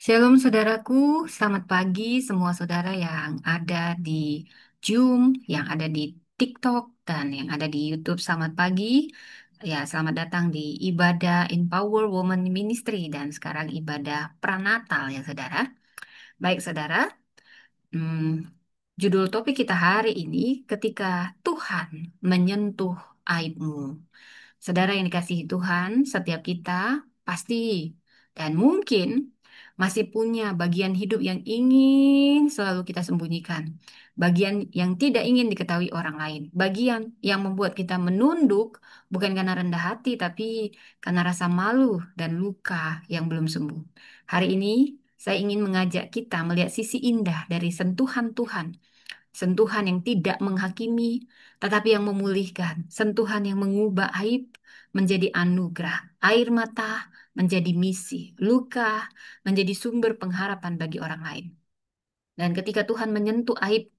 Shalom saudaraku, selamat pagi semua saudara yang ada di Zoom, yang ada di TikTok, dan yang ada di YouTube. Selamat pagi. Ya, selamat datang di ibadah Empower Women Ministry dan sekarang ibadah Pranatal ya saudara. Baik saudara, hmm, judul topik kita hari ini ketika Tuhan menyentuh aibmu. Saudara yang dikasihi Tuhan, setiap kita pasti dan mungkin masih punya bagian hidup yang ingin selalu kita sembunyikan. Bagian yang tidak ingin diketahui orang lain. Bagian yang membuat kita menunduk bukan karena rendah hati, tapi karena rasa malu dan luka yang belum sembuh. Hari ini saya ingin mengajak kita melihat sisi indah dari sentuhan Tuhan. Sentuhan yang tidak menghakimi, tetapi yang memulihkan. Sentuhan yang mengubah aib menjadi anugerah. Air mata menjadi misi. Luka menjadi sumber pengharapan bagi orang lain. Dan ketika Tuhan menyentuh aib,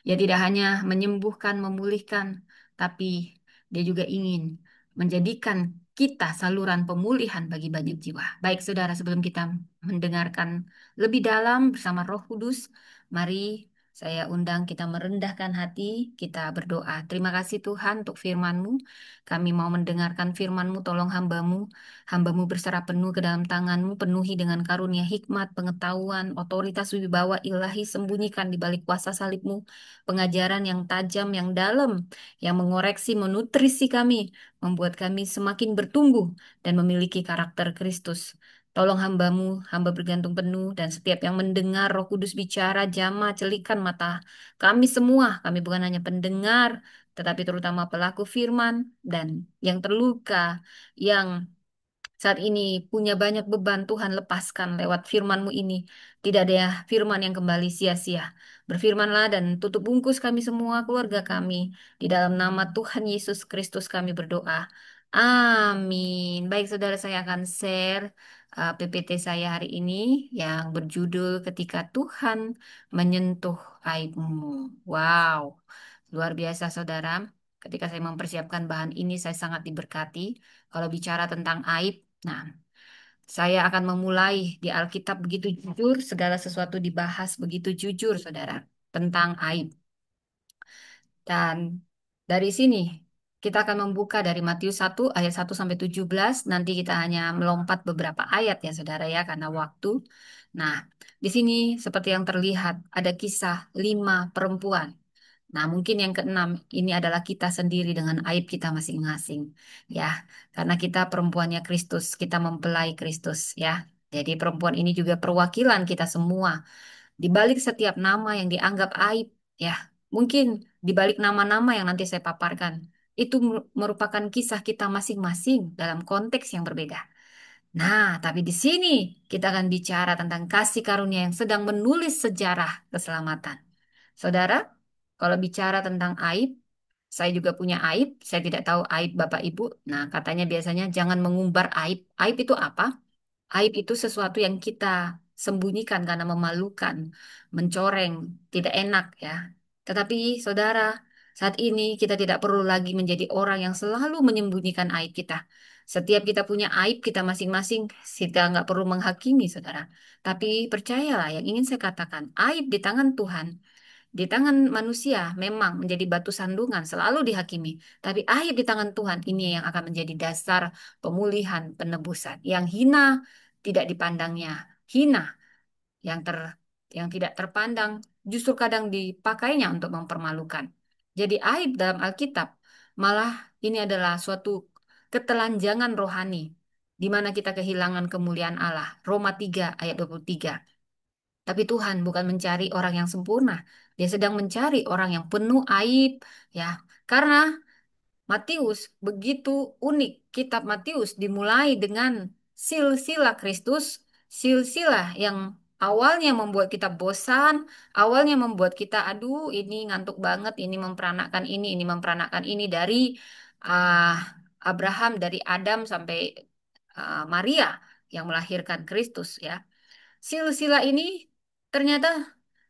dia tidak hanya menyembuhkan, memulihkan, tapi dia juga ingin menjadikan kita saluran pemulihan bagi banyak jiwa. Baik, saudara, sebelum kita mendengarkan lebih dalam bersama Roh Kudus, mari saya undang kita merendahkan hati, kita berdoa. Terima kasih Tuhan untuk firman-Mu. Kami mau mendengarkan firman-Mu, tolong hamba-Mu. Hamba-Mu berserah penuh ke dalam tangan-Mu, penuhi dengan karunia hikmat, pengetahuan, otoritas wibawa ilahi, sembunyikan di balik kuasa salib-Mu pengajaran yang tajam, yang dalam, yang mengoreksi, menutrisi kami, membuat kami semakin bertumbuh dan memiliki karakter Kristus. Tolong hambamu, hamba bergantung penuh, dan setiap yang mendengar Roh Kudus bicara, jama, celikan mata kami semua. Kami bukan hanya pendengar, tetapi terutama pelaku firman, dan yang terluka, yang saat ini punya banyak beban, Tuhan lepaskan lewat firman-Mu ini. Tidak ada firman yang kembali sia-sia. Berfirmanlah dan tutup bungkus kami semua, keluarga kami. Di dalam nama Tuhan Yesus Kristus kami berdoa. Amin. Baik saudara, saya akan share PPT saya hari ini yang berjudul Ketika Tuhan Menyentuh Aibmu. Wow, luar biasa saudara. Ketika saya mempersiapkan bahan ini, saya sangat diberkati. Kalau bicara tentang aib, nah, saya akan memulai di Alkitab begitu jujur, segala sesuatu dibahas begitu jujur, saudara, tentang aib. Dan dari sini kita akan membuka dari Matius 1 ayat 1 sampai 17. Nanti kita hanya melompat beberapa ayat ya, saudara ya, karena waktu. Nah, di sini seperti yang terlihat ada kisah 5 perempuan. Nah, mungkin yang keenam ini adalah kita sendiri dengan aib kita masing-masing, ya. Karena kita perempuannya Kristus, kita mempelai Kristus, ya. Jadi perempuan ini juga perwakilan kita semua. Di balik setiap nama yang dianggap aib, ya. Mungkin di balik nama-nama yang nanti saya paparkan, itu merupakan kisah kita masing-masing dalam konteks yang berbeda. Nah, tapi di sini kita akan bicara tentang kasih karunia yang sedang menulis sejarah keselamatan. Saudara, kalau bicara tentang aib, saya juga punya aib. Saya tidak tahu aib Bapak Ibu. Nah, katanya biasanya jangan mengumbar aib. Aib itu apa? Aib itu sesuatu yang kita sembunyikan karena memalukan, mencoreng, tidak enak ya. Tetapi saudara, saat ini kita tidak perlu lagi menjadi orang yang selalu menyembunyikan aib kita. Setiap kita punya aib kita masing-masing, kita nggak perlu menghakimi saudara. Tapi percayalah yang ingin saya katakan, aib di tangan Tuhan, di tangan manusia memang menjadi batu sandungan, selalu dihakimi. Tapi aib di tangan Tuhan ini yang akan menjadi dasar pemulihan, penebusan. Yang hina tidak dipandangnya hina, yang ter yang tidak terpandang justru kadang dipakainya untuk mempermalukan. Jadi aib dalam Alkitab malah ini adalah suatu ketelanjangan rohani di mana kita kehilangan kemuliaan Allah. Roma 3 ayat 23. Tapi Tuhan bukan mencari orang yang sempurna. Dia sedang mencari orang yang penuh aib, ya. Karena Matius begitu unik. Kitab Matius dimulai dengan silsilah Kristus, silsilah yang awalnya membuat kita bosan, awalnya membuat kita, aduh, ini ngantuk banget, ini memperanakkan ini dari ah, Abraham, dari Adam sampai Maria yang melahirkan Kristus, ya. Silsilah ini ternyata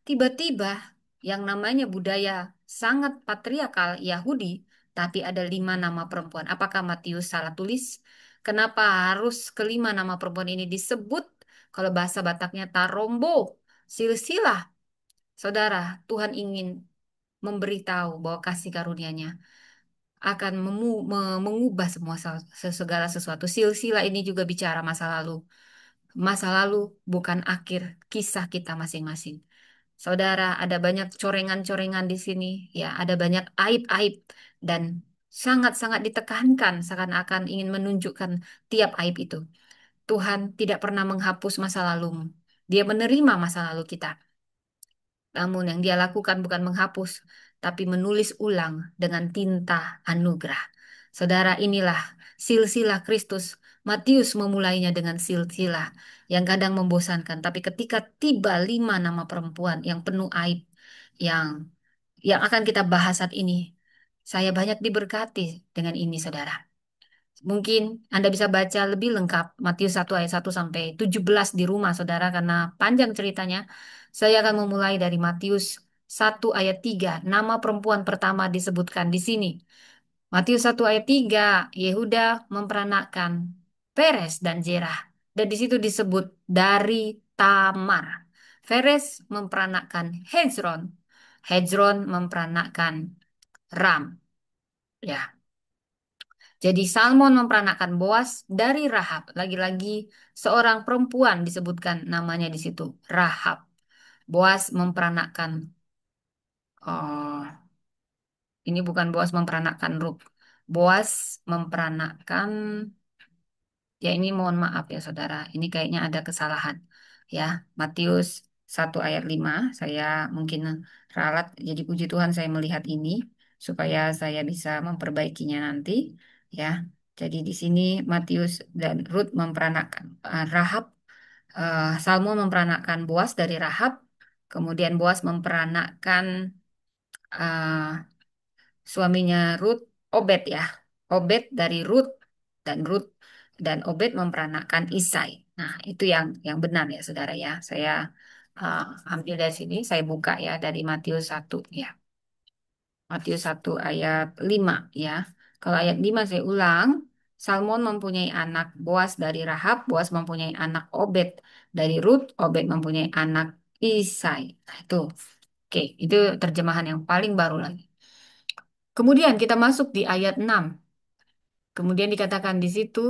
tiba-tiba yang namanya budaya sangat patriarkal Yahudi, tapi ada 5 nama perempuan. Apakah Matius salah tulis? Kenapa harus kelima nama perempuan ini disebut? Kalau bahasa Bataknya tarombo, silsilah. Saudara, Tuhan ingin memberitahu bahwa kasih karunia-Nya akan mengubah semua segala sesuatu. Silsilah ini juga bicara masa lalu. Masa lalu bukan akhir kisah kita masing-masing. Saudara, ada banyak corengan-corengan di sini, ya, ada banyak aib-aib dan sangat-sangat ditekankan seakan-akan ingin menunjukkan tiap aib itu. Tuhan tidak pernah menghapus masa lalumu. Dia menerima masa lalu kita. Namun yang dia lakukan bukan menghapus, tapi menulis ulang dengan tinta anugerah. Saudara, inilah silsilah Kristus. Matius memulainya dengan silsilah yang kadang membosankan, tapi ketika tiba 5 nama perempuan yang penuh aib, yang yang akan kita bahas saat ini, saya banyak diberkati dengan ini, saudara. Mungkin Anda bisa baca lebih lengkap Matius 1 ayat 1 sampai 17 di rumah, saudara, karena panjang ceritanya. Saya akan memulai dari Matius 1 ayat 3. Nama perempuan pertama disebutkan di sini. Matius 1 ayat 3, Yehuda memperanakkan Peres dan Zerah. Dan di situ disebut dari Tamar. Peres memperanakkan Hezron. Hezron memperanakkan Ram. Ya, jadi Salmon memperanakkan Boas dari Rahab. Lagi-lagi seorang perempuan disebutkan namanya di situ, Rahab. Boas memperanakkan, oh, ini bukan Boas memperanakkan Rut. Boas memperanakkan, ya ini mohon maaf ya saudara, ini kayaknya ada kesalahan. Ya, Matius 1 ayat 5, saya mungkin ralat, jadi puji Tuhan saya melihat ini, supaya saya bisa memperbaikinya nanti. Ya, jadi di sini Matius dan Rut memperanakkan Rahab, Salmo memperanakkan Boas dari Rahab, kemudian Boas memperanakkan suaminya Ruth, Obed ya. Obed dari Ruth dan Obed memperanakkan Isai. Nah, itu yang benar ya, Saudara ya. Saya uh, ambil dari sini, saya buka ya dari Matius 1 ya. Matius 1 ayat 5 ya. Kalau ayat 5 saya ulang, Salmon mempunyai anak Boas dari Rahab, Boas mempunyai anak Obed dari Ruth, Obed mempunyai anak Isai. Nah, itu. Oke, itu terjemahan yang paling baru lagi. Kemudian kita masuk di ayat 6. Kemudian dikatakan di situ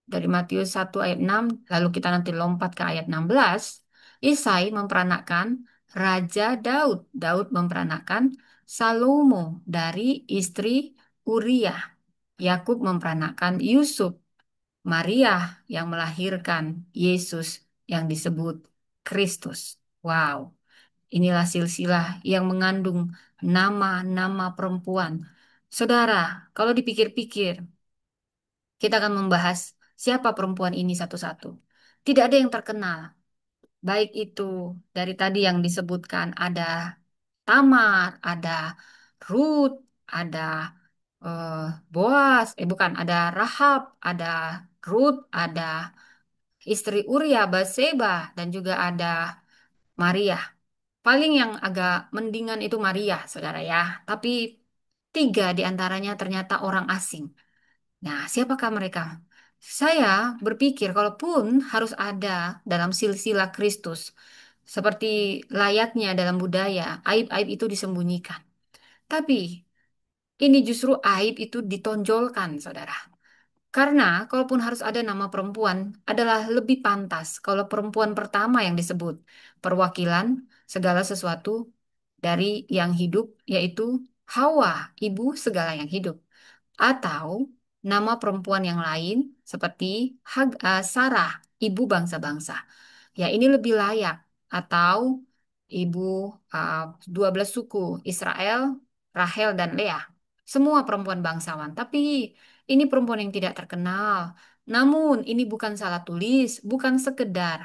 dari Matius 1 ayat 6, lalu kita nanti lompat ke ayat 16. Isai memperanakkan Raja Daud. Daud memperanakkan Salomo dari istri Uriah. Yakub memperanakkan Yusuf. Maria yang melahirkan Yesus yang disebut Kristus. Wow, inilah silsilah yang mengandung nama-nama perempuan. Saudara, kalau dipikir-pikir, kita akan membahas siapa perempuan ini satu-satu. Tidak ada yang terkenal. Baik itu dari tadi yang disebutkan ada Tamar, ada Ruth, ada eh, Boas, bukan, ada Rahab, ada Ruth, ada istri Uria, Batseba, dan juga ada Maria. Paling yang agak mendingan itu Maria, saudara ya. Tapi 3 di antaranya ternyata orang asing. Nah, siapakah mereka? Saya berpikir kalaupun harus ada dalam silsilah Kristus, seperti layaknya dalam budaya, aib-aib itu disembunyikan. Tapi ini justru aib itu ditonjolkan, saudara. Karena kalaupun harus ada nama perempuan, adalah lebih pantas kalau perempuan pertama yang disebut perwakilan segala sesuatu dari yang hidup, yaitu Hawa, ibu segala yang hidup. Atau nama perempuan yang lain seperti Sarah, ibu bangsa-bangsa. Ya, ini lebih layak. Atau ibu uh, 12 suku Israel, Rahel dan Lea. Semua perempuan bangsawan. Tapi ini perempuan yang tidak terkenal. Namun ini bukan salah tulis, bukan sekedar.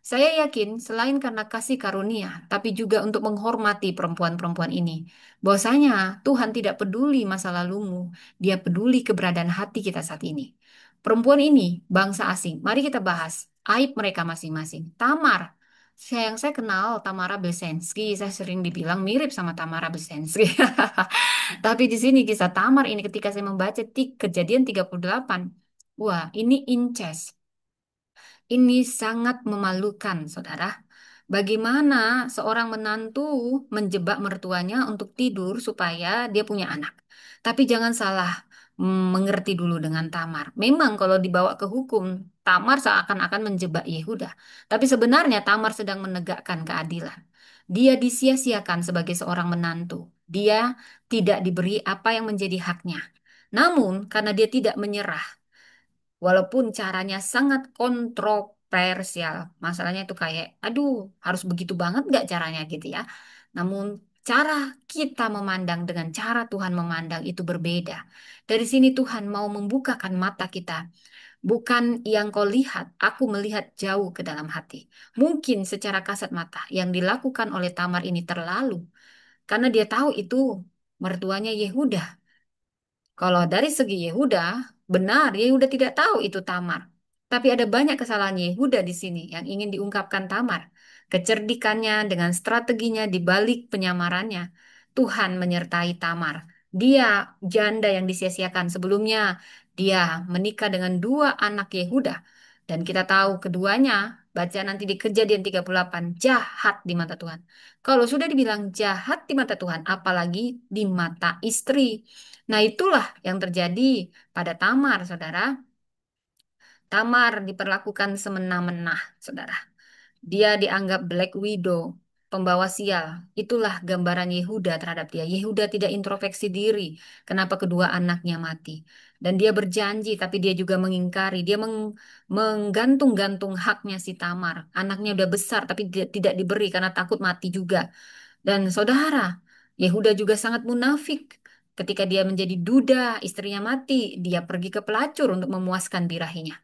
Saya yakin selain karena kasih karunia, tapi juga untuk menghormati perempuan-perempuan ini. Bahwasanya Tuhan tidak peduli masa lalumu, Dia peduli keberadaan hati kita saat ini. Perempuan ini bangsa asing. Mari kita bahas aib mereka masing-masing. Tamar, yang saya kenal Tamara Blesensky, saya sering dibilang mirip sama Tamara Blesensky. Tapi di sini kisah Tamar ini ketika saya membaca Kejadian 38, wah, ini incest. Ini sangat memalukan, saudara. Bagaimana seorang menantu menjebak mertuanya untuk tidur supaya dia punya anak. Tapi jangan salah mengerti dulu dengan Tamar. Memang kalau dibawa ke hukum, Tamar seakan-akan menjebak Yehuda. Tapi sebenarnya Tamar sedang menegakkan keadilan. Dia disia-siakan sebagai seorang menantu. Dia tidak diberi apa yang menjadi haknya. Namun, karena dia tidak menyerah, walaupun caranya sangat kontroversial, masalahnya itu kayak, aduh, harus begitu banget nggak caranya gitu ya. Namun cara kita memandang dengan cara Tuhan memandang itu berbeda. Dari sini Tuhan mau membukakan mata kita. Bukan yang kau lihat, aku melihat jauh ke dalam hati. Mungkin secara kasat mata yang dilakukan oleh Tamar ini terlalu, karena dia tahu itu mertuanya Yehuda. Kalau dari segi Yehuda, benar Yehuda tidak tahu itu Tamar. Tapi ada banyak kesalahan Yehuda di sini yang ingin diungkapkan Tamar. Kecerdikannya dengan strateginya di balik penyamarannya. Tuhan menyertai Tamar. Dia janda yang disia-siakan sebelumnya. Dia menikah dengan dua anak Yehuda. Dan kita tahu keduanya, baca nanti di Kejadian 38, jahat di mata Tuhan. Kalau sudah dibilang jahat di mata Tuhan, apalagi di mata istri. Nah, itulah yang terjadi pada Tamar, saudara. Tamar diperlakukan semena-mena, saudara. Dia dianggap Black Widow, pembawa sial. Itulah gambaran Yehuda terhadap dia. Yehuda tidak introspeksi diri. Kenapa kedua anaknya mati? Dan dia berjanji, tapi dia juga mengingkari. Dia menggantung-gantung haknya si Tamar. Anaknya udah besar, tapi tidak diberi karena takut mati juga. Dan saudara, Yehuda juga sangat munafik. Ketika dia menjadi duda, istrinya mati, dia pergi ke pelacur untuk memuaskan birahinya.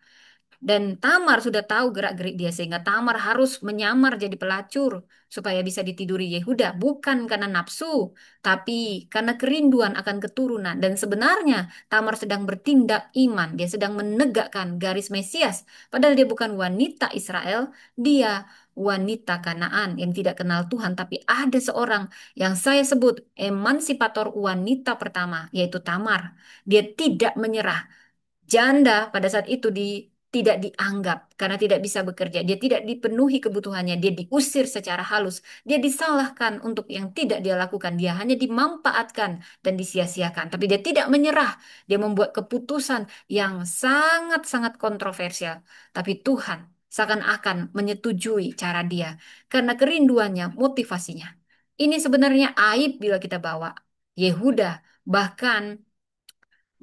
Dan Tamar sudah tahu gerak-gerik dia sehingga Tamar harus menyamar jadi pelacur supaya bisa ditiduri Yehuda. Bukan karena nafsu, tapi karena kerinduan akan keturunan. Dan sebenarnya Tamar sedang bertindak iman. Dia sedang menegakkan garis Mesias. Padahal dia bukan wanita Israel, dia wanita Kanaan yang tidak kenal Tuhan. Tapi ada seorang yang saya sebut emansipator wanita pertama, yaitu Tamar. Dia tidak menyerah. Janda pada saat itu tidak dianggap karena tidak bisa bekerja. Dia tidak dipenuhi kebutuhannya. Dia diusir secara halus. Dia disalahkan untuk yang tidak dia lakukan. Dia hanya dimanfaatkan dan disia-siakan. Tapi dia tidak menyerah. Dia membuat keputusan yang sangat-sangat kontroversial. Tapi Tuhan seakan-akan menyetujui cara dia karena kerinduannya, motivasinya. Ini sebenarnya aib bila kita bawa Yehuda bahkan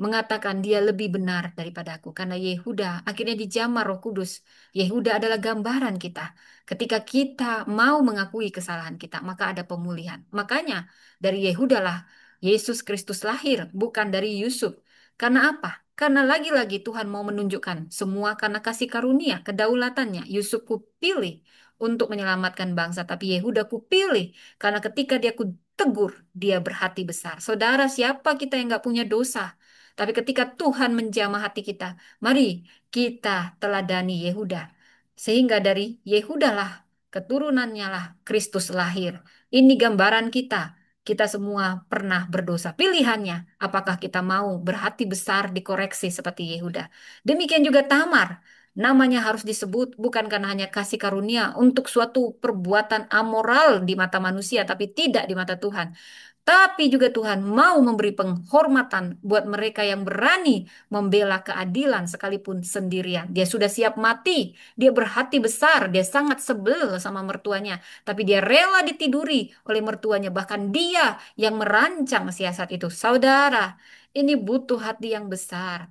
mengatakan dia lebih benar daripada aku karena Yehuda akhirnya dijamah Roh Kudus. Yehuda adalah gambaran kita. Ketika kita mau mengakui kesalahan kita, maka ada pemulihan. Makanya dari Yehuda lah Yesus Kristus lahir, bukan dari Yusuf. Karena apa? Karena lagi-lagi Tuhan mau menunjukkan semua karena kasih karunia, kedaulatannya. Yusuf kupilih untuk menyelamatkan bangsa, tapi Yehuda kupilih karena ketika dia kutegur, dia berhati besar. Saudara, siapa kita yang nggak punya dosa? Tapi ketika Tuhan menjamah hati kita, mari kita teladani Yehuda. Sehingga dari Yehuda lah, keturunannya lah Kristus lahir. Ini gambaran kita. Kita semua pernah berdosa. Pilihannya, apakah kita mau berhati besar dikoreksi seperti Yehuda. Demikian juga Tamar. Namanya harus disebut bukan karena hanya kasih karunia untuk suatu perbuatan amoral di mata manusia, tapi tidak di mata Tuhan. Tapi juga Tuhan mau memberi penghormatan buat mereka yang berani membela keadilan sekalipun sendirian. Dia sudah siap mati, dia berhati besar, dia sangat sebel sama mertuanya, tapi dia rela ditiduri oleh mertuanya, bahkan dia yang merancang siasat itu. Saudara, ini butuh hati yang besar.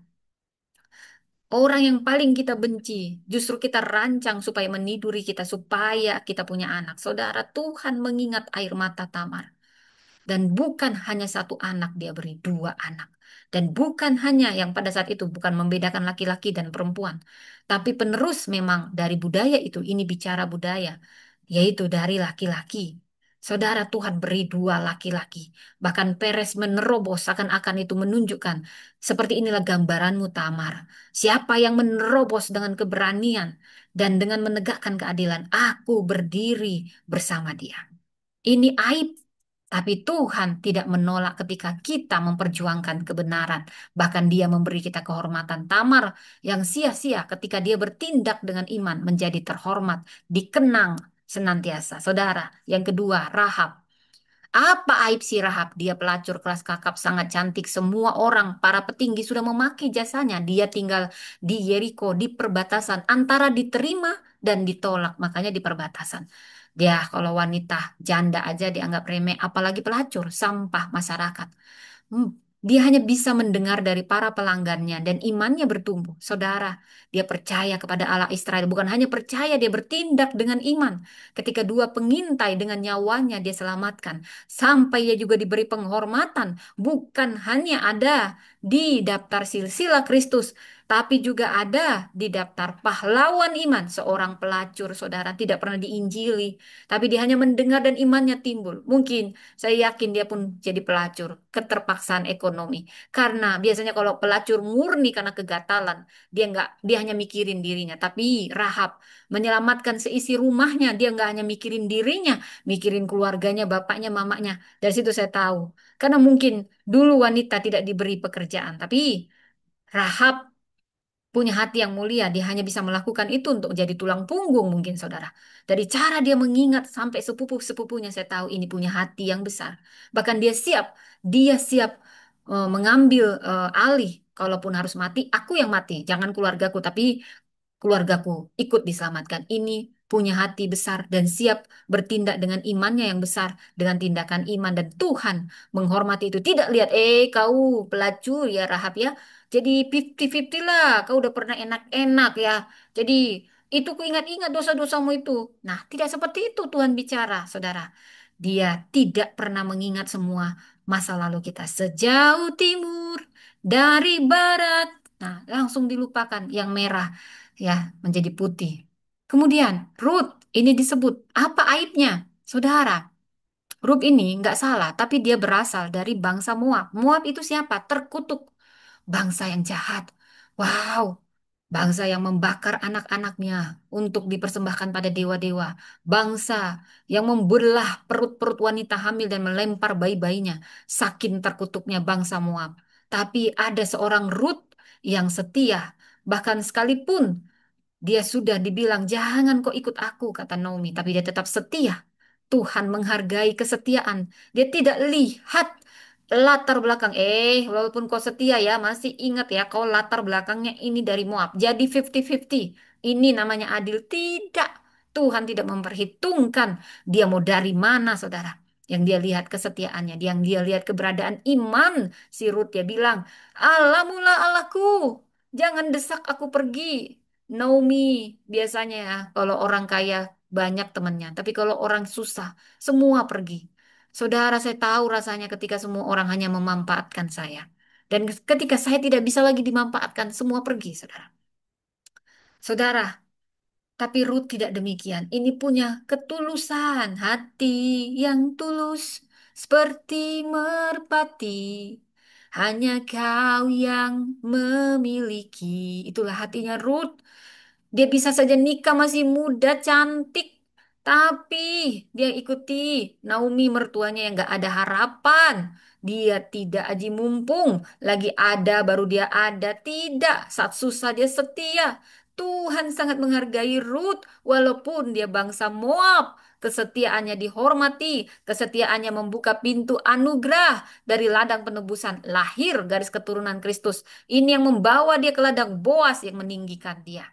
Orang yang paling kita benci, justru kita rancang supaya meniduri kita, supaya kita punya anak. Saudara, Tuhan mengingat air mata Tamar. Dan bukan hanya satu anak dia beri, dua anak. Dan bukan hanya yang pada saat itu bukan membedakan laki-laki dan perempuan. Tapi penerus memang dari budaya itu, ini bicara budaya, yaitu dari laki-laki. Saudara Tuhan beri dua laki-laki. Bahkan Peres menerobos seakan-akan itu menunjukkan. Seperti inilah gambaranmu Tamar. Siapa yang menerobos dengan keberanian dan dengan menegakkan keadilan, aku berdiri bersama dia. Ini aib Tapi Tuhan tidak menolak ketika kita memperjuangkan kebenaran. Bahkan Dia memberi kita kehormatan. Tamar yang sia-sia ketika dia bertindak dengan iman menjadi terhormat, dikenang senantiasa. Saudara, yang kedua, Rahab. Apa aib si Rahab? Dia pelacur kelas kakap sangat cantik. Semua orang, para petinggi sudah memaki jasanya. Dia tinggal di Yeriko, di perbatasan antara diterima dan ditolak. Makanya di perbatasan. Dia kalau wanita janda aja dianggap remeh, apalagi pelacur, sampah masyarakat. Hmm, Dia hanya bisa mendengar dari para pelanggannya dan imannya bertumbuh. Saudara, dia percaya kepada Allah Israel. Bukan hanya percaya, dia bertindak dengan iman. Ketika dua pengintai dengan nyawanya dia selamatkan. Sampai ia juga diberi penghormatan. Bukan hanya ada di daftar silsilah Kristus, tapi juga ada di daftar pahlawan iman. Seorang pelacur, saudara, tidak pernah diinjili. Tapi dia hanya mendengar dan imannya timbul. Mungkin saya yakin dia pun jadi pelacur, keterpaksaan ekonomi. Karena biasanya kalau pelacur murni karena kegatalan, dia hanya mikirin dirinya. Tapi Rahab menyelamatkan seisi rumahnya, dia nggak hanya mikirin dirinya, mikirin keluarganya, bapaknya, mamanya. Dari situ saya tahu. Karena mungkin dulu wanita tidak diberi pekerjaan, tapi Rahab punya hati yang mulia, dia hanya bisa melakukan itu untuk jadi tulang punggung mungkin saudara. Dari cara dia mengingat sampai sepupu-sepupunya saya tahu ini punya hati yang besar. Bahkan dia siap mengambil alih kalaupun harus mati, aku yang mati, jangan keluargaku, tapi keluargaku ikut diselamatkan. Ini punya hati besar dan siap bertindak dengan imannya yang besar, dengan tindakan iman dan Tuhan menghormati itu. Tidak lihat, kau pelacur ya Rahab ya. Jadi 50-50 lah, kau udah pernah enak-enak ya. Jadi itu ku ingat-ingat dosa-dosamu itu. Nah, tidak seperti itu Tuhan bicara, saudara. Dia tidak pernah mengingat semua masa lalu kita sejauh timur dari barat. Nah, langsung dilupakan yang merah ya menjadi putih. Kemudian Ruth ini disebut apa aibnya? Saudara, Ruth ini nggak salah, tapi dia berasal dari bangsa Moab. Moab itu siapa? Terkutuk, bangsa yang jahat. Wow, bangsa yang membakar anak-anaknya untuk dipersembahkan pada dewa-dewa. Bangsa yang membelah perut-perut wanita hamil dan melempar bayi-bayinya. Saking terkutuknya bangsa Moab. Tapi ada seorang Ruth yang setia. Bahkan sekalipun dia sudah dibilang, jangan kau ikut aku, kata Naomi. Tapi dia tetap setia. Tuhan menghargai kesetiaan. Dia tidak lihat latar belakang. Walaupun kau setia ya, masih ingat ya, kau latar belakangnya ini dari Moab. Jadi 50-50. Ini namanya adil. Tidak. Tuhan tidak memperhitungkan dia mau dari mana, saudara. Yang dia lihat kesetiaannya, yang dia lihat keberadaan iman. Si Ruth dia bilang, Allah mula Allahku, jangan desak aku pergi. Naomi biasanya ya kalau orang kaya banyak temannya, tapi kalau orang susah semua pergi. Saudara, saya tahu rasanya ketika semua orang hanya memanfaatkan saya. Dan ketika saya tidak bisa lagi dimanfaatkan, semua pergi, saudara. Saudara, tapi Ruth tidak demikian. Ini punya ketulusan, hati yang tulus seperti merpati. Hanya kau yang memiliki. Itulah hatinya Ruth. Dia bisa saja nikah masih muda, cantik. Tapi dia ikuti Naomi mertuanya yang gak ada harapan. Dia tidak aji mumpung. Lagi ada baru dia ada. Tidak, saat susah dia setia. Tuhan sangat menghargai Ruth walaupun dia bangsa Moab. Kesetiaannya dihormati, kesetiaannya membuka pintu anugerah dari ladang penebusan, lahir garis keturunan Kristus. Ini yang membawa dia ke ladang Boas yang meninggikan dia.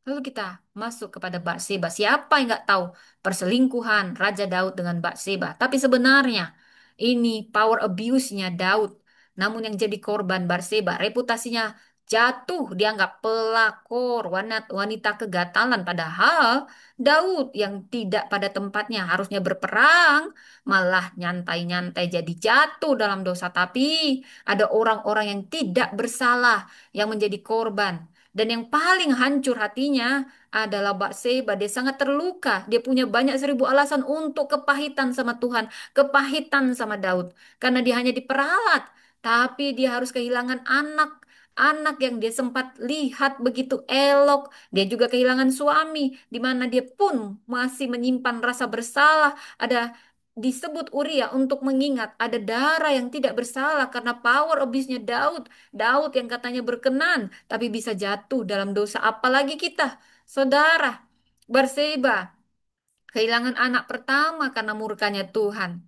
Lalu kita masuk kepada Batseba. Siapa yang nggak tahu perselingkuhan Raja Daud dengan Batseba? Tapi sebenarnya ini power abuse-nya Daud. Namun yang jadi korban Batseba, reputasinya jatuh, dianggap pelakor, wanita, wanita kegatalan. Padahal Daud yang tidak pada tempatnya harusnya berperang, malah nyantai-nyantai jadi jatuh dalam dosa. Tapi ada orang-orang yang tidak bersalah yang menjadi korban. Dan yang paling hancur hatinya adalah Batseba. Dia sangat terluka. Dia punya banyak 1.000 alasan untuk kepahitan sama Tuhan, kepahitan sama Daud. Karena dia hanya diperalat, tapi dia harus kehilangan anak. Anak yang dia sempat lihat begitu elok. Dia juga kehilangan suami, di mana dia pun masih menyimpan rasa bersalah. Ada disebut Uria untuk mengingat ada darah yang tidak bersalah karena power abuse-nya Daud. Daud yang katanya berkenan tapi bisa jatuh dalam dosa. Apalagi kita, saudara, Barseba kehilangan anak pertama karena murkanya Tuhan.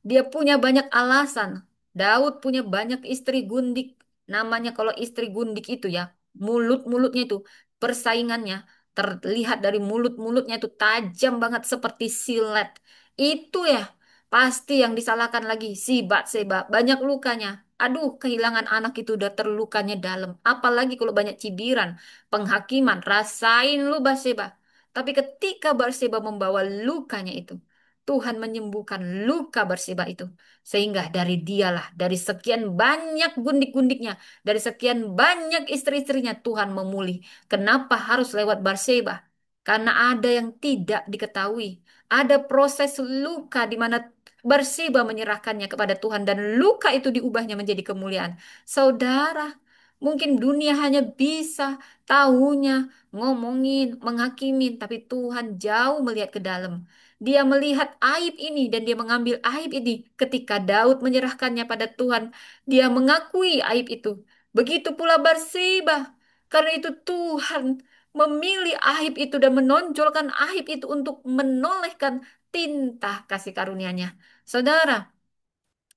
Dia punya banyak alasan. Daud punya banyak istri gundik. Namanya kalau istri gundik itu ya, mulut-mulutnya itu persaingannya terlihat dari mulut-mulutnya itu tajam banget seperti silet. Itu ya pasti yang disalahkan lagi si Batseba. Banyak lukanya. Aduh, kehilangan anak itu udah terlukanya dalam. Apalagi kalau banyak cibiran, penghakiman. Rasain lu Batseba. Tapi ketika Batseba membawa lukanya itu, Tuhan menyembuhkan luka Batseba itu. Sehingga dari dialah, dari sekian banyak gundik-gundiknya, dari sekian banyak istri-istrinya, Tuhan memulih. Kenapa harus lewat Batseba? Karena ada yang tidak diketahui. Ada proses luka di mana Batseba menyerahkannya kepada Tuhan dan luka itu diubahnya menjadi kemuliaan. Saudara, mungkin dunia hanya bisa tahunya, ngomongin, menghakimin, tapi Tuhan jauh melihat ke dalam. Dia melihat aib ini dan dia mengambil aib ini. Ketika Daud menyerahkannya pada Tuhan, dia mengakui aib itu. Begitu pula Barseba. Karena itu Tuhan memilih aib itu dan menonjolkan aib itu untuk menolehkan tinta kasih karunia-Nya. Saudara,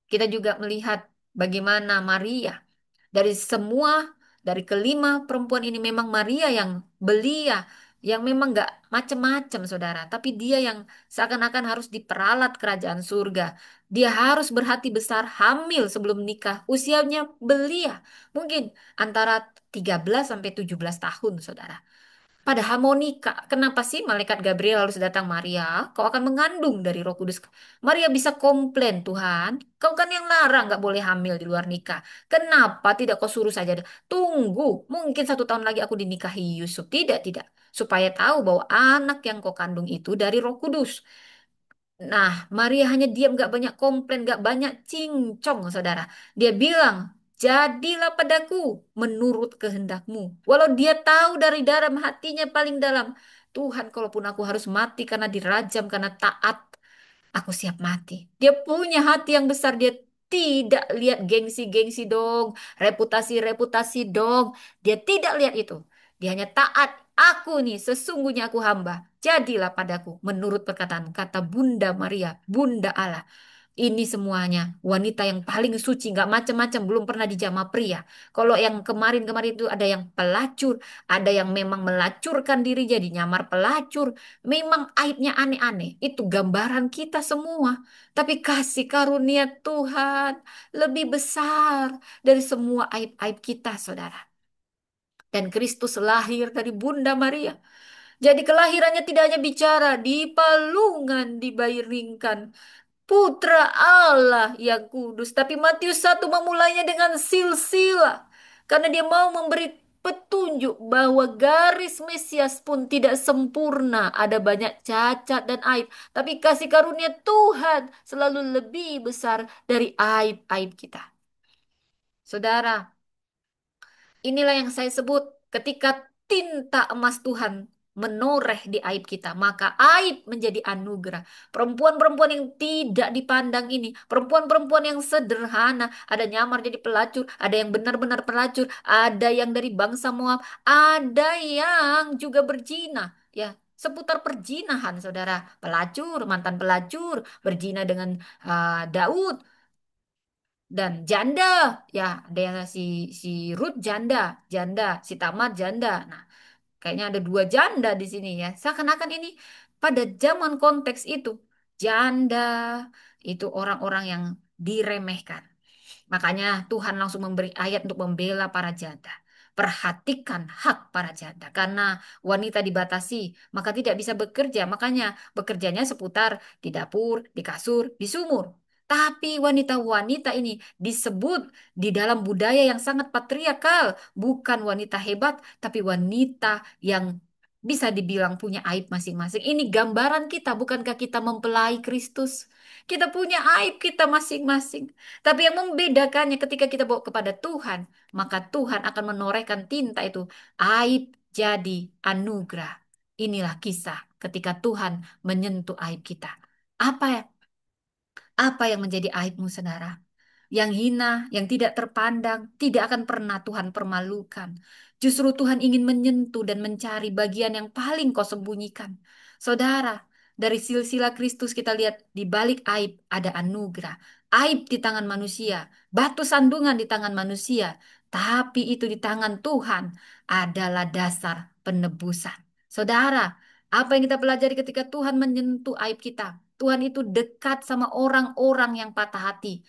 kita juga melihat bagaimana Maria dari semua, dari kelima perempuan ini memang Maria yang belia, yang memang nggak macem-macem, saudara. Tapi dia yang seakan-akan harus diperalat kerajaan surga. Dia harus berhati besar hamil sebelum nikah. Usianya belia, mungkin antara 13 sampai 17 tahun, saudara. Pada harmonika, kenapa sih malaikat Gabriel harus datang Maria? Kau akan mengandung dari Roh Kudus. Maria bisa komplain, Tuhan. Kau kan yang larang nggak boleh hamil di luar nikah. Kenapa tidak kau suruh saja? Tunggu, mungkin 1 tahun lagi aku dinikahi Yusuf. Tidak, tidak. Supaya tahu bahwa anak yang kau kandung itu dari Roh Kudus. Nah, Maria hanya diam, gak banyak komplain, gak banyak cincong, saudara. Dia bilang, jadilah padaku menurut kehendakmu. Walau dia tahu dari dalam hatinya paling dalam, Tuhan, kalaupun aku harus mati karena dirajam, karena taat, aku siap mati. Dia punya hati yang besar. Dia tidak lihat gengsi-gengsi dong, reputasi-reputasi dong. Dia tidak lihat itu. Dia hanya taat. Aku nih, sesungguhnya aku hamba. Jadilah padaku menurut perkataan kata Bunda Maria, Bunda Allah. Ini semuanya wanita yang paling suci, nggak macam-macam, belum pernah dijamah pria. Kalau yang kemarin-kemarin itu ada yang pelacur, ada yang memang melacurkan diri jadi nyamar pelacur, memang aibnya aneh-aneh. Itu gambaran kita semua. Tapi kasih karunia Tuhan lebih besar dari semua aib-aib kita, saudara. Dan Kristus lahir dari Bunda Maria. Jadi kelahirannya tidak hanya bicara di palungan dibaringkan Putra Allah yang kudus. Tapi Matius 1 memulainya dengan silsilah. Karena dia mau memberi petunjuk bahwa garis Mesias pun tidak sempurna. Ada banyak cacat dan aib. Tapi kasih karunia Tuhan selalu lebih besar dari aib-aib kita. Saudara, inilah yang saya sebut ketika tinta emas Tuhan menoreh di aib kita, maka aib menjadi anugerah. Perempuan-perempuan yang tidak dipandang ini, perempuan-perempuan yang sederhana, ada nyamar jadi pelacur, ada yang benar-benar pelacur, ada yang dari bangsa Moab, ada yang juga berzina. Ya, seputar perzinahan, saudara. Pelacur, mantan pelacur, berzina dengan Daud, dan janda, ya ada yang si Ruth janda, janda si Tamar janda. Nah, kayaknya ada dua janda di sini ya. Seakan-akan ini pada zaman konteks itu janda itu orang-orang yang diremehkan. Makanya Tuhan langsung memberi ayat untuk membela para janda. Perhatikan hak para janda karena wanita dibatasi, maka tidak bisa bekerja. Makanya bekerjanya seputar di dapur, di kasur, di sumur. Tapi wanita-wanita ini disebut di dalam budaya yang sangat patriarkal, bukan wanita hebat, tapi wanita yang bisa dibilang punya aib masing-masing. Ini gambaran kita, bukankah kita mempelai Kristus? Kita punya aib kita masing-masing. Tapi yang membedakannya ketika kita bawa kepada Tuhan, maka Tuhan akan menorehkan tinta itu. Aib jadi anugerah. Inilah kisah ketika Tuhan menyentuh aib kita. Apa ya? Apa yang menjadi aibmu, saudara? Yang hina, yang tidak terpandang, tidak akan pernah Tuhan permalukan. Justru Tuhan ingin menyentuh dan mencari bagian yang paling kau sembunyikan. Saudara, dari silsilah Kristus kita lihat di balik aib ada anugerah. Aib di tangan manusia, batu sandungan di tangan manusia, tapi itu di tangan Tuhan adalah dasar penebusan. Saudara, apa yang kita pelajari ketika Tuhan menyentuh aib kita? Tuhan itu dekat sama orang-orang yang patah hati.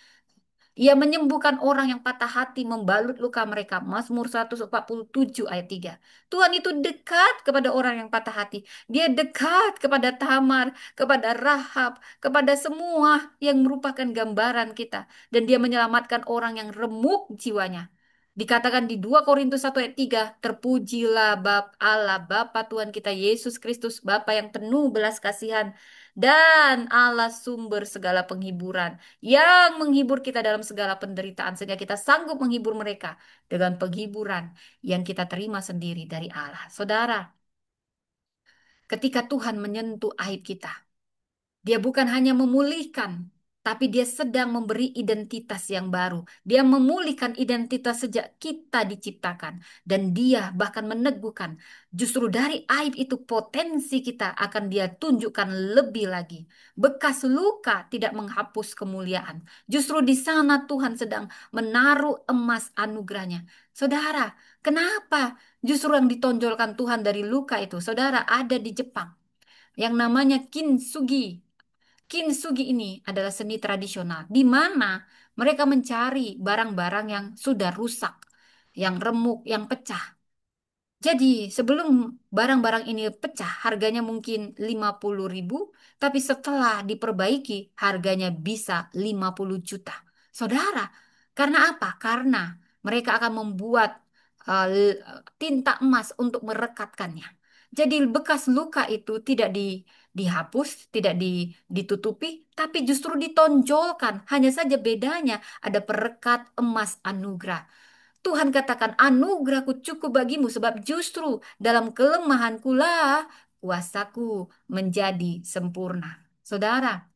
Ia menyembuhkan orang yang patah hati, membalut luka mereka. Mazmur 147 ayat 3. Tuhan itu dekat kepada orang yang patah hati. Dia dekat kepada Tamar, kepada Rahab, kepada semua yang merupakan gambaran kita. Dan dia menyelamatkan orang yang remuk jiwanya. Dikatakan di 2 Korintus 1 ayat 3, terpujilah Bapa Allah, Bapa Tuhan kita Yesus Kristus, Bapa yang penuh belas kasihan dan Allah sumber segala penghiburan yang menghibur kita dalam segala penderitaan sehingga kita sanggup menghibur mereka dengan penghiburan yang kita terima sendiri dari Allah. Saudara, ketika Tuhan menyentuh aib kita, dia bukan hanya memulihkan, tapi dia sedang memberi identitas yang baru. Dia memulihkan identitas sejak kita diciptakan. Dan dia bahkan meneguhkan, justru dari aib itu potensi kita akan dia tunjukkan lebih lagi. Bekas luka tidak menghapus kemuliaan. Justru di sana Tuhan sedang menaruh emas anugerahnya. Saudara, kenapa justru yang ditonjolkan Tuhan dari luka itu? Saudara, ada di Jepang yang namanya kintsugi. Kintsugi ini adalah seni tradisional di mana mereka mencari barang-barang yang sudah rusak, yang remuk, yang pecah. Jadi sebelum barang-barang ini pecah, harganya mungkin 50.000, tapi setelah diperbaiki, harganya bisa 50 juta. Saudara, karena apa? Karena mereka akan membuat tinta emas untuk merekatkannya. Jadi bekas luka itu tidak dihapus, tidak ditutupi, tapi justru ditonjolkan. Hanya saja bedanya ada perekat emas anugerah. Tuhan katakan, anugerahku cukup bagimu sebab justru dalam kelemahanku lah kuasaku menjadi sempurna. Saudara,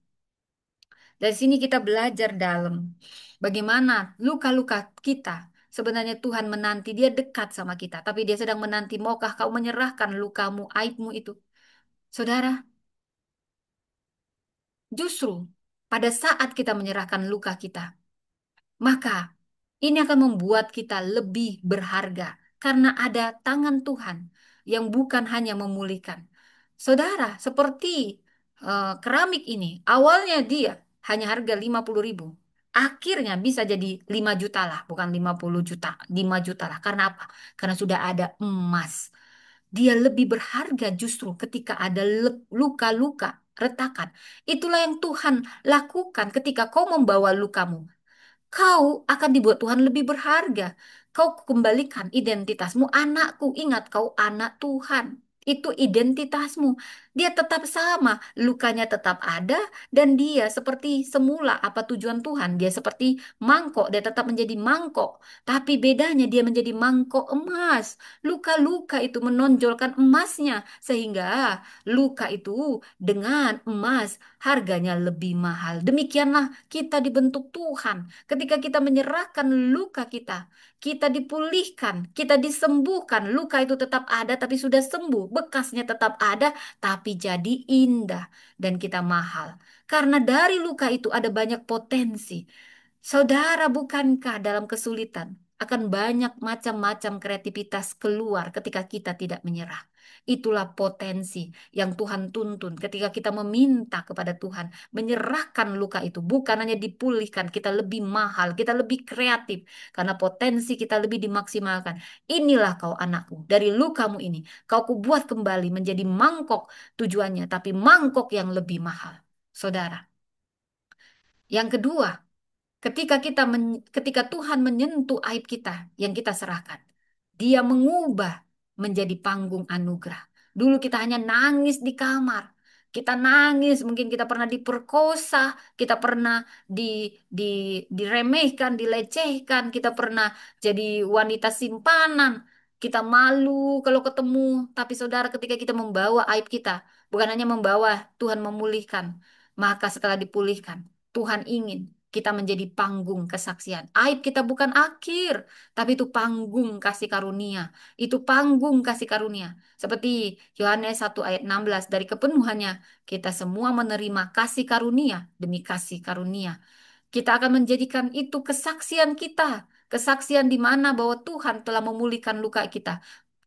dari sini kita belajar dalam bagaimana luka-luka kita. Sebenarnya Tuhan menanti, dia dekat sama kita. Tapi dia sedang menanti, maukah kau menyerahkan lukamu, aibmu itu? Saudara, justru pada saat kita menyerahkan luka kita, maka ini akan membuat kita lebih berharga karena ada tangan Tuhan yang bukan hanya memulihkan. Saudara, seperti keramik ini, awalnya dia hanya harga 50.000. Akhirnya bisa jadi 5 juta lah, bukan 50 juta, 5 juta lah. Karena apa? Karena sudah ada emas. Dia lebih berharga justru ketika ada luka-luka, retakan. Itulah yang Tuhan lakukan ketika kau membawa lukamu. Kau akan dibuat Tuhan lebih berharga. Kau kembalikan identitasmu, anakku. Ingat, kau anak Tuhan. Itu identitasmu. Dia tetap sama, lukanya tetap ada, dan dia seperti semula. Apa tujuan Tuhan? Dia seperti mangkok, dia tetap menjadi mangkok. Tapi bedanya dia menjadi mangkok emas. Luka-luka itu menonjolkan emasnya, sehingga luka itu dengan emas harganya lebih mahal. Demikianlah kita dibentuk Tuhan. Ketika kita menyerahkan luka kita, kita dipulihkan, kita disembuhkan. Luka itu tetap ada, tapi sudah sembuh. Bekasnya tetap ada, tapi jadi indah dan kita mahal. Karena dari luka itu ada banyak potensi. Saudara, bukankah dalam kesulitan akan banyak macam-macam kreativitas keluar ketika kita tidak menyerah? Itulah potensi yang Tuhan tuntun ketika kita meminta kepada Tuhan, menyerahkan luka itu, bukan hanya dipulihkan, kita lebih mahal, kita lebih kreatif, karena potensi kita lebih dimaksimalkan. Inilah kau anakku, dari lukamu ini, kau kubuat kembali menjadi mangkok tujuannya, tapi mangkok yang lebih mahal. Saudara, yang kedua, ketika Tuhan menyentuh aib kita yang kita serahkan, Dia mengubah menjadi panggung anugerah. Dulu kita hanya nangis di kamar. Kita nangis, mungkin kita pernah diperkosa, kita pernah di, di, diremehkan, dilecehkan, kita pernah jadi wanita simpanan. Kita malu kalau ketemu, tapi saudara ketika kita membawa aib kita, bukan hanya membawa, Tuhan memulihkan. Maka setelah dipulihkan, Tuhan ingin kita menjadi panggung kesaksian. Aib kita bukan akhir, tapi itu panggung kasih karunia. Itu panggung kasih karunia. Seperti Yohanes 1 ayat 16, dari kepenuhannya kita semua menerima kasih karunia demi kasih karunia. Kita akan menjadikan itu kesaksian kita. Kesaksian di mana bahwa Tuhan telah memulihkan luka kita.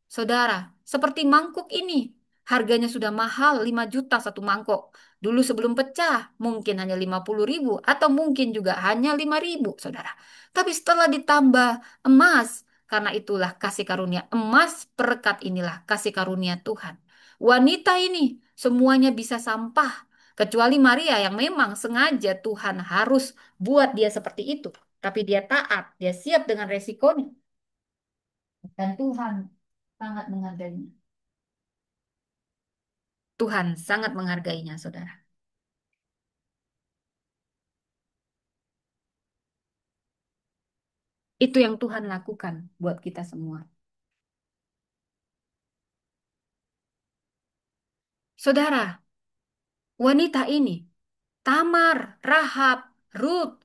Saudara, seperti mangkuk ini, harganya sudah mahal 5 juta satu mangkok. Dulu sebelum pecah, mungkin hanya 50.000 atau mungkin juga hanya 5.000, saudara. Tapi setelah ditambah emas, karena itulah kasih karunia emas, perekat inilah kasih karunia Tuhan. Wanita ini semuanya bisa sampah, kecuali Maria yang memang sengaja Tuhan harus buat dia seperti itu. Tapi dia taat, dia siap dengan resikonya. Dan Tuhan sangat menghargainya. Tuhan sangat menghargainya, saudara. Itu yang Tuhan lakukan buat kita semua. Saudara, wanita ini, Tamar, Rahab, Ruth,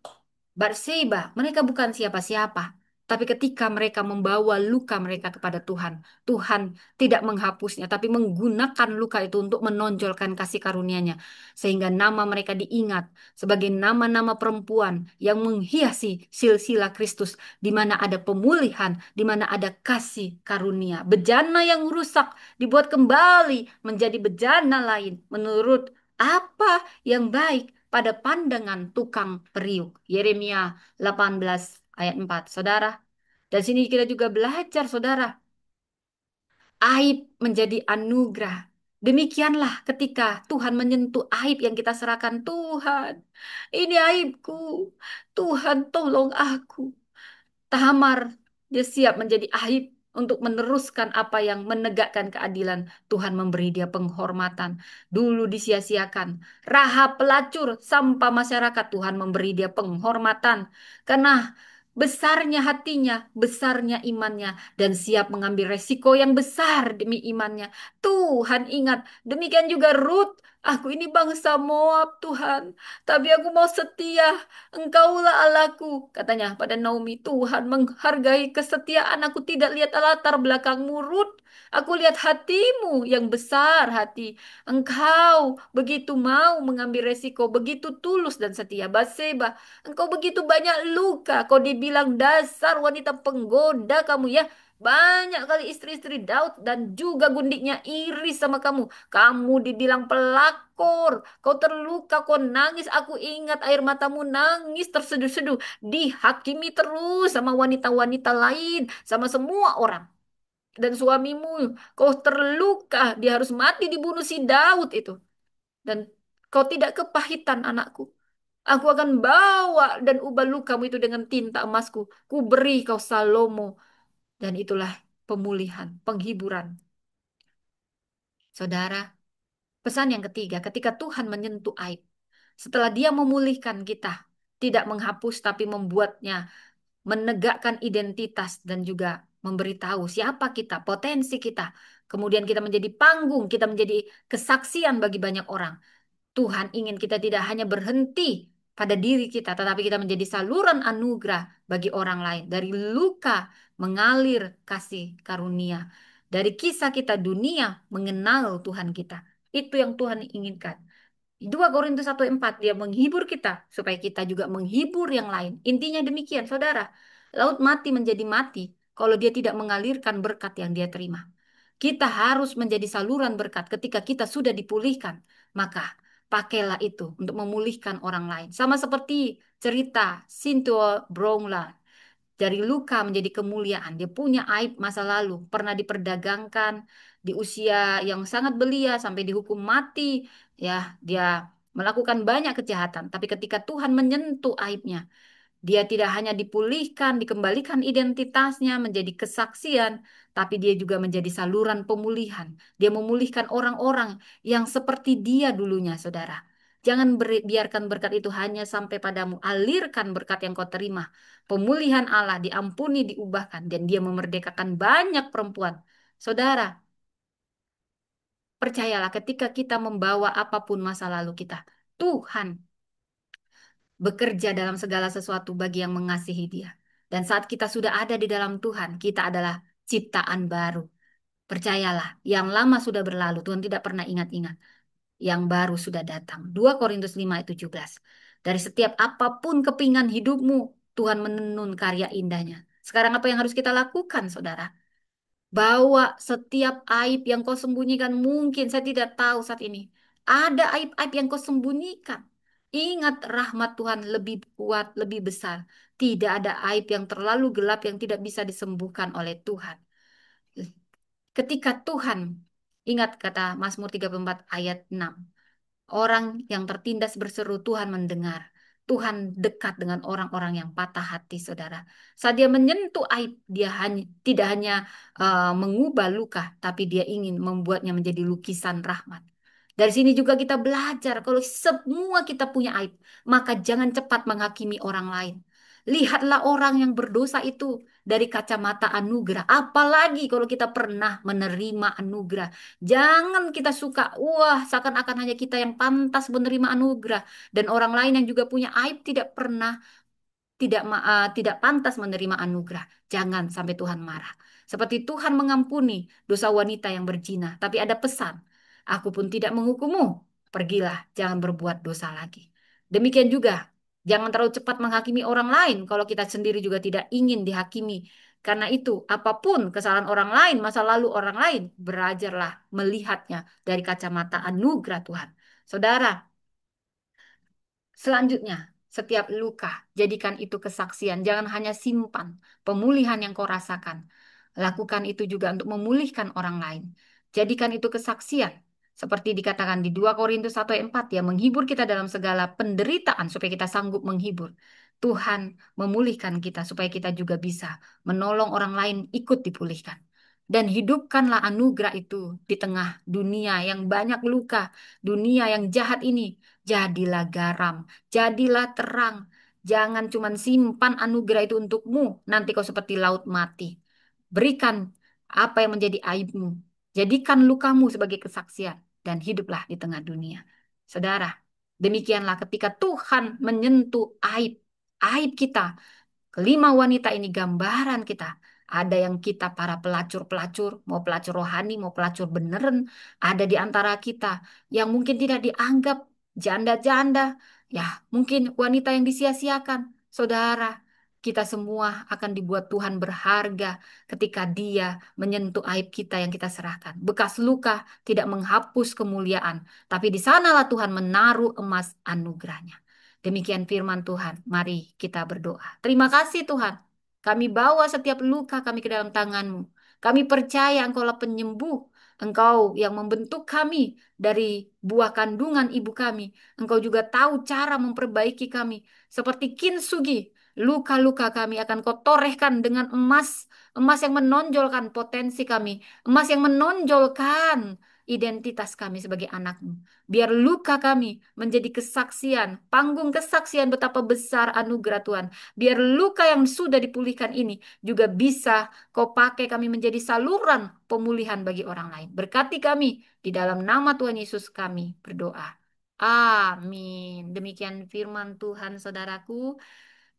Batseba, mereka bukan siapa-siapa. Tapi ketika mereka membawa luka mereka kepada Tuhan, Tuhan tidak menghapusnya, tapi menggunakan luka itu untuk menonjolkan kasih karunia-Nya. Sehingga nama mereka diingat sebagai nama-nama perempuan yang menghiasi silsilah Kristus, di mana ada pemulihan, di mana ada kasih karunia. Bejana yang rusak dibuat kembali menjadi bejana lain menurut apa yang baik pada pandangan tukang periuk. Yeremia 18 ayat 4. Saudara, dan sini kita juga belajar, saudara, aib menjadi anugerah. Demikianlah ketika Tuhan menyentuh aib yang kita serahkan. Tuhan, ini aibku. Tuhan, tolong aku. Tamar, dia siap menjadi aib untuk meneruskan apa yang menegakkan keadilan. Tuhan memberi dia penghormatan. Dulu disia-siakan. Rahab pelacur, sampah masyarakat. Tuhan memberi dia penghormatan. Karena besarnya hatinya, besarnya imannya, dan siap mengambil resiko yang besar demi imannya. Tuhan ingat, demikian juga Ruth. Aku ini bangsa Moab, Tuhan. Tapi aku mau setia. Engkaulah Allahku, katanya pada Naomi. Tuhan menghargai kesetiaan. Aku tidak lihat latar belakangmu, Ruth. Aku lihat hatimu yang besar hati. Engkau begitu mau mengambil resiko, begitu tulus dan setia. Batseba, engkau begitu banyak luka. Kau dibilang dasar wanita penggoda kamu ya. Banyak kali istri-istri Daud dan juga gundiknya iri sama kamu. Kamu dibilang pelakor. Kau terluka, kau nangis. Aku ingat air matamu nangis terseduh-seduh. Dihakimi terus sama wanita-wanita lain, sama semua orang. Dan suamimu, kau terluka. Dia harus mati dibunuh si Daud itu. Dan kau tidak kepahitan anakku. Aku akan bawa dan ubah lukamu itu dengan tinta emasku. Ku beri kau Salomo. Dan itulah pemulihan, penghiburan. Saudara, pesan yang ketiga, ketika Tuhan menyentuh aib, setelah Dia memulihkan kita, tidak menghapus tapi membuatnya menegakkan identitas dan juga memberitahu siapa kita, potensi kita. Kemudian kita menjadi panggung, kita menjadi kesaksian bagi banyak orang. Tuhan ingin kita tidak hanya berhenti pada diri kita, tetapi kita menjadi saluran anugerah bagi orang lain. Dari luka mengalir kasih karunia. Dari kisah kita dunia mengenal Tuhan kita. Itu yang Tuhan inginkan. 2 Korintus 1:4 dia menghibur kita supaya kita juga menghibur yang lain. Intinya demikian, saudara. Laut mati menjadi mati kalau dia tidak mengalirkan berkat yang dia terima. Kita harus menjadi saluran berkat ketika kita sudah dipulihkan. Maka pakailah itu untuk memulihkan orang lain. Sama seperti cerita Cynthia Brownland. Dari luka menjadi kemuliaan. Dia punya aib masa lalu. Pernah diperdagangkan di usia yang sangat belia sampai dihukum mati. Ya, dia melakukan banyak kejahatan. Tapi ketika Tuhan menyentuh aibnya, dia tidak hanya dipulihkan, dikembalikan identitasnya menjadi kesaksian, tapi dia juga menjadi saluran pemulihan. Dia memulihkan orang-orang yang seperti dia dulunya, saudara. Jangan biarkan berkat itu hanya sampai padamu. Alirkan berkat yang kau terima. Pemulihan Allah diampuni, diubahkan, dan dia memerdekakan banyak perempuan. Saudara, percayalah ketika kita membawa apapun masa lalu kita, Tuhan bekerja dalam segala sesuatu bagi yang mengasihi Dia. Dan saat kita sudah ada di dalam Tuhan, kita adalah ciptaan baru. Percayalah, yang lama sudah berlalu, Tuhan tidak pernah ingat-ingat. Yang baru sudah datang. 2 Korintus 5 ayat 17. Dari setiap apapun kepingan hidupmu, Tuhan menenun karya indahnya. Sekarang apa yang harus kita lakukan, saudara? Bawa setiap aib yang kau sembunyikan. Mungkin saya tidak tahu saat ini. Ada aib-aib yang kau sembunyikan. Ingat rahmat Tuhan lebih kuat, lebih besar. Tidak ada aib yang terlalu gelap yang tidak bisa disembuhkan oleh Tuhan. Ketika Tuhan, ingat kata Mazmur 34 ayat 6. Orang yang tertindas berseru, Tuhan mendengar. Tuhan dekat dengan orang-orang yang patah hati, saudara. Saat dia menyentuh aib, dia hanya tidak hanya mengubah luka, tapi dia ingin membuatnya menjadi lukisan rahmat. Dari sini juga kita belajar kalau semua kita punya aib, maka jangan cepat menghakimi orang lain. Lihatlah orang yang berdosa itu dari kacamata anugerah. Apalagi kalau kita pernah menerima anugerah. Jangan kita suka, wah, seakan-akan hanya kita yang pantas menerima anugerah dan orang lain yang juga punya aib tidak pantas menerima anugerah. Jangan sampai Tuhan marah. Seperti Tuhan mengampuni dosa wanita yang berzina, tapi ada pesan, aku pun tidak menghukummu. Pergilah, jangan berbuat dosa lagi. Demikian juga, jangan terlalu cepat menghakimi orang lain kalau kita sendiri juga tidak ingin dihakimi. Karena itu, apapun kesalahan orang lain, masa lalu orang lain, belajarlah melihatnya dari kacamata anugerah Tuhan. Saudara, selanjutnya, setiap luka, jadikan itu kesaksian. Jangan hanya simpan pemulihan yang kau rasakan. Lakukan itu juga untuk memulihkan orang lain. Jadikan itu kesaksian. Seperti dikatakan di 2 Korintus 1 ayat 4, ya menghibur kita dalam segala penderitaan supaya kita sanggup menghibur. Tuhan memulihkan kita supaya kita juga bisa menolong orang lain ikut dipulihkan. Dan hidupkanlah anugerah itu di tengah dunia yang banyak luka, dunia yang jahat ini. Jadilah garam, jadilah terang. Jangan cuma simpan anugerah itu untukmu. Nanti kau seperti laut mati. Berikan apa yang menjadi aibmu. Jadikan lukamu sebagai kesaksian. Dan hiduplah di tengah dunia. Saudara, demikianlah ketika Tuhan menyentuh aib kita. Kelima wanita ini gambaran kita. Ada yang kita para pelacur-pelacur, mau pelacur rohani, mau pelacur beneran. Ada di antara kita yang mungkin tidak dianggap janda-janda. Ya, mungkin wanita yang disia-siakan. Saudara, kita semua akan dibuat Tuhan berharga ketika Dia menyentuh aib kita yang kita serahkan. Bekas luka tidak menghapus kemuliaan, tapi di sanalah Tuhan menaruh emas anugerahnya. Demikian firman Tuhan. Mari kita berdoa. Terima kasih Tuhan. Kami bawa setiap luka kami ke dalam tangan-Mu. Kami percaya Engkaulah penyembuh. Engkau yang membentuk kami dari buah kandungan ibu kami. Engkau juga tahu cara memperbaiki kami. Seperti kintsugi, luka-luka kami akan Kau torehkan dengan emas. Emas yang menonjolkan potensi kami. Emas yang menonjolkan identitas kami sebagai anak-Mu. Biar luka kami menjadi kesaksian, panggung kesaksian betapa besar anugerah Tuhan. Biar luka yang sudah dipulihkan ini juga bisa Kau pakai kami menjadi saluran pemulihan bagi orang lain. Berkati kami di dalam nama Tuhan Yesus kami berdoa. Amin. Demikian firman Tuhan, saudaraku.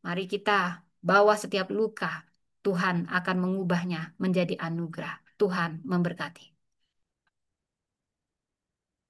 Mari kita bawa setiap luka. Tuhan akan mengubahnya menjadi anugerah. Tuhan memberkati.